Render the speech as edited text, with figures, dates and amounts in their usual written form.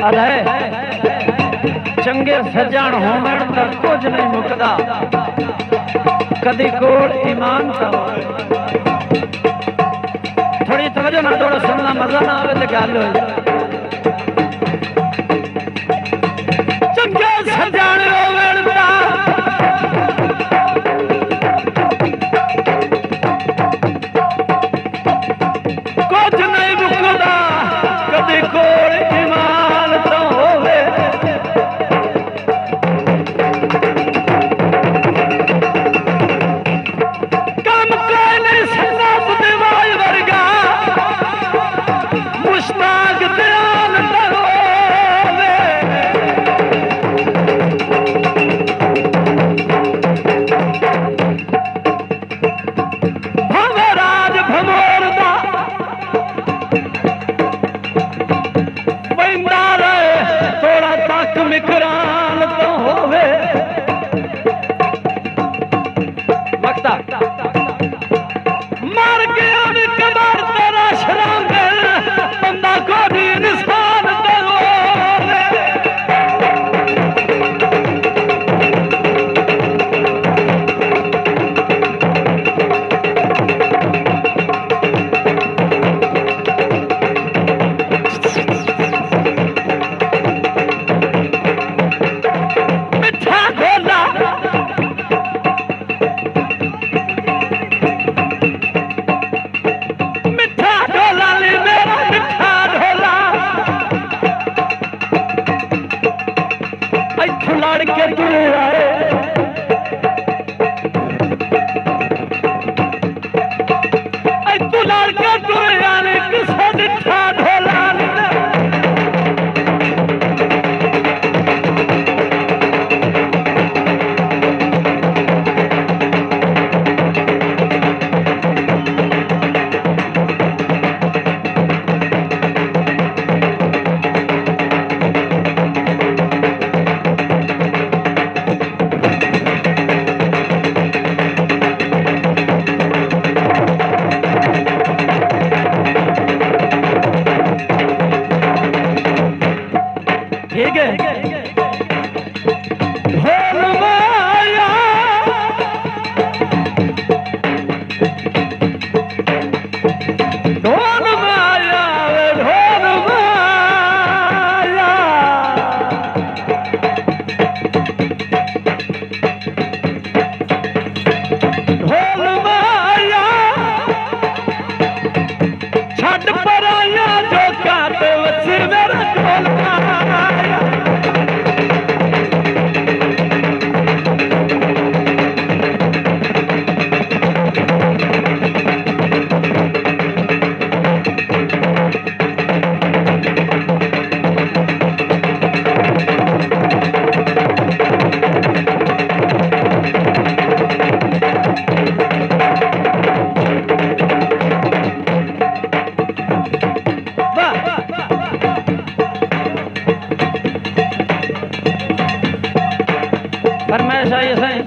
अधे चंगे सजण होवण ता कुछ नहीं मुकदा कदी कोल ईमान ता थोड़ी तवज्जो ना थोड़ा सुनना मजा ना आवे तो गल हो चंगे सजण होवण ता कुछ नहीं मुकदा कदी कोल ईमान ता होवे कम कहने सन्ना बुदवाई वर्गा मुश्ताक दयाल ता होवे भवराज भमोर दा बैंदा रहे थोड़ा तक मिकरान तो होवे वक्ता मर गया भी कबर तेरा शराब बंदा को भी इंसान तो होवे मिठा ढोला मिठा ढोला ले मेरा मिठा ढोला इत्थों लड़ के तुरे आए इत्थों लड़ के तुरे आए किसे मिठा ढोला ठीक है ढोल माया ढोल माया ढोल माया ढोल माया छड़ पराया जो काट वच मेरा ढोल माया फरमाइश आई साईं।